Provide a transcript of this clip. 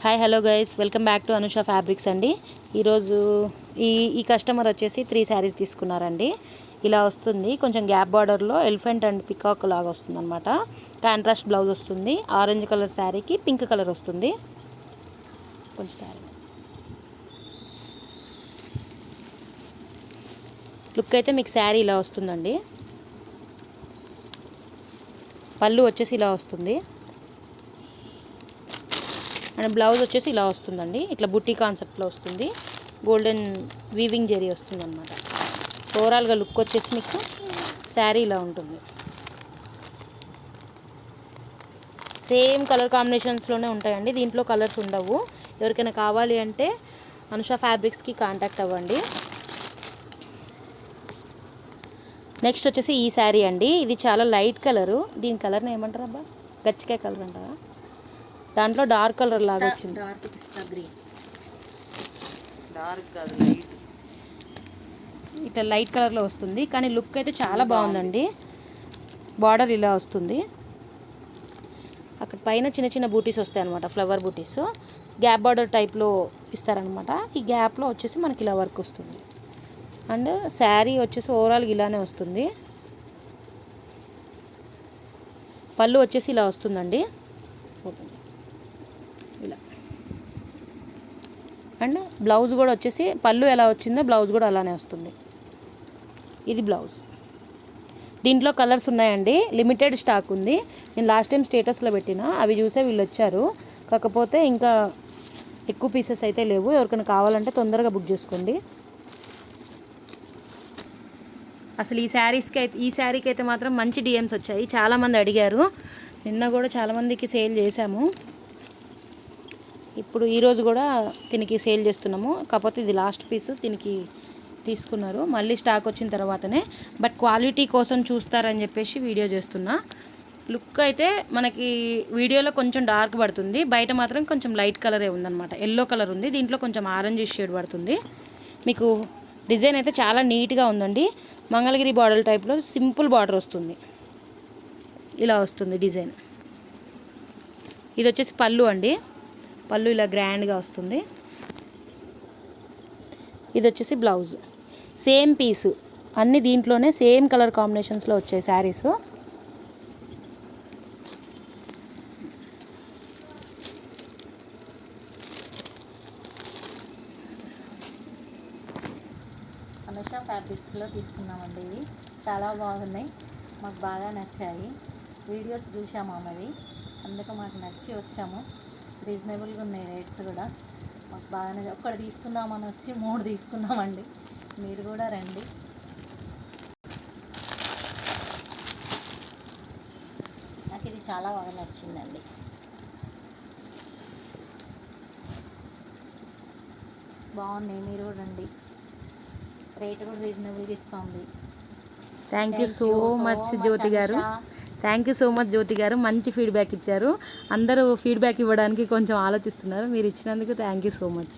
Hi hello guys, welcome back to Anusha fabrics అండి. ఈరోజు ఈ కస్టమర్ వచ్చేసి 3 శారీస్ తీసుకున్నారండి. ఇలా వస్తుంది, కొంచెం గ్యాప్ బార్డర్లో ఎలిఫెంట్ అండ్ పికాక్ లాగా వస్తుంది అనమాట. కాంట్రాస్ట్ బ్లౌజ్ వస్తుంది. ఆరెంజ్ కలర్ శారీకి పింక్ కలర్ వస్తుంది. కొంచెం శారీ లుక్ అయితే మీకు శారీ ఇలా వస్తుందండి. పళ్ళు వచ్చేసి ఇలా వస్తుంది అండ్ బ్లౌజ్ వచ్చేసి ఇలా వస్తుందండి. ఇట్లా బుట్టి కాన్సెప్ట్లో వస్తుంది. గోల్డెన్ వీవింగ్ జరీ వస్తుంది అనమాట. ఓవరాల్గా లుక్ వచ్చేసి మీకు శారీ ఇలా ఉంటుంది. సేమ్ కలర్ కాంబినేషన్స్లోనే ఉంటాయండి, దీంట్లో కలర్స్ ఉండవు. ఎవరికైనా కావాలి అంటే అనుష ఫ్యాబ్రిక్స్కి కాంటాక్ట్ అవ్వండి. నెక్స్ట్ వచ్చేసి ఈ శారీ అండి. ఇది చాలా లైట్ కలరు. దీని కలర్ని ఏమంటారు అబ్బా, గచ్చికాయ కలర్ అంటారా? దాంట్లో డార్క్ కలర్ లాగా వచ్చింది. డార్క్ పిస్తా గ్రీన్, డార్క్ కాదు లైట్, ఇట్లా లైట్ కలర్లో వస్తుంది. కానీ లుక్ అయితే చాలా బాగుందండి. బార్డర్ ఇలా వస్తుంది. అక్కడ పైన చిన్న చిన్న బూటీస్ వస్తాయి అనమాట, ఫ్లవర్ బూటీస్. గ్యాప్ బార్డర్ టైప్లో ఇస్తారనమాట. ఈ గ్యాప్లో వచ్చేసి మనకి ఇలా వర్క్ వస్తుంది. అండ్ శారీ వచ్చేసి ఓవరాల్గా ఇలానే వస్తుంది. పళ్ళు వచ్చేసి ఇలా వస్తుందండి, ఇలా. అండ్ బ్లౌజ్ కూడా వచ్చేసి పళ్ళు ఎలా వచ్చిందో బ్లౌజ్ కూడా అలానే వస్తుంది. ఇది బ్లౌజ్. దీంట్లో కలర్స్ ఉన్నాయండి, లిమిటెడ్ స్టాక్ ఉంది. నేను లాస్ట్ టైం స్టేటస్లో పెట్టిన, అవి చూసే వీళ్ళు వచ్చారు. కాకపోతే ఇంకా ఎక్కువ పీసెస్ అయితే లేవు. ఎవరికైనా కావాలంటే తొందరగా బుక్ చేసుకోండి. అసలు ఈ శారీకి అయితే మాత్రం మంచి డిఎమ్స్ వచ్చాయి. చాలామంది అడిగారు. నిన్న కూడా చాలామందికి సేల్ చేశాము. ఇప్పుడు ఈరోజు కూడా దీనికి సేల్ చేస్తున్నాము. కాకపోతే ఇది లాస్ట్ పీసు, దీనికి తీసుకున్నారు. మళ్ళీ స్టాక్ వచ్చిన తర్వాతనే, బట్ క్వాలిటీ కోసం చూస్తారని చెప్పేసి వీడియో చేస్తున్నా. లుక్ అయితే మనకి వీడియోలో కొంచెం డార్క్ పడుతుంది, బయట మాత్రం కొంచెం లైట్ కలరే ఉందన్నమాట. ఎల్లో కలర్ ఉంది, దీంట్లో కొంచెం ఆరెంజ్ షేడ్ పడుతుంది. మీకు డిజైన్ అయితే చాలా నీట్గా ఉందండి. మంగళగిరి బార్డర్ టైప్లో సింపుల్ బార్డర్ వస్తుంది. ఇలా వస్తుంది డిజైన్. ఇది వచ్చేసి పళ్ళు అండి. పళ్ళు ఇలా గ్రాండ్గా వస్తుంది. ఇది వచ్చేసి బ్లౌజ్. సేమ్ పీసు అన్నీ దీంట్లోనే సేమ్ కలర్ కాంబినేషన్స్లో వచ్చాయి శారీస్. అనుష ఫ్యాబ్రిక్స్లో తీసుకున్నామండి. ఇవి చాలా బాగున్నాయి, మాకు బాగా నచ్చాయి. వీడియోస్ చూసాము ఆమెవి, అందుకు మాకు నచ్చి వచ్చాము. రీజనబుల్గా ఉన్నాయి రేట్స్ కూడా, మాకు బాగానే. ఒక్కటి తీసుకుందామని వచ్చి 3 తీసుకున్నామండి. మీరు కూడా రండి. నాకు ఇది చాలా బాగా నచ్చిందండి. బాగున్నాయి, మీరు కూడా రండి. రేట్ కూడా రీజనబుల్గా ఇస్తుంది. థ్యాంక్ యూ సో మచ్ జ్యోతి గారు. థ్యాంక్ యూ సో మచ్ జ్యోతి గారు, మంచి ఫీడ్బ్యాక్ ఇచ్చారు. అందరూ ఫీడ్బ్యాక్ ఇవ్వడానికి కొంచెం ఆలోచిస్తున్నారు. మీరు ఇచ్చినందుకు థ్యాంక్ యూ సో మచ్.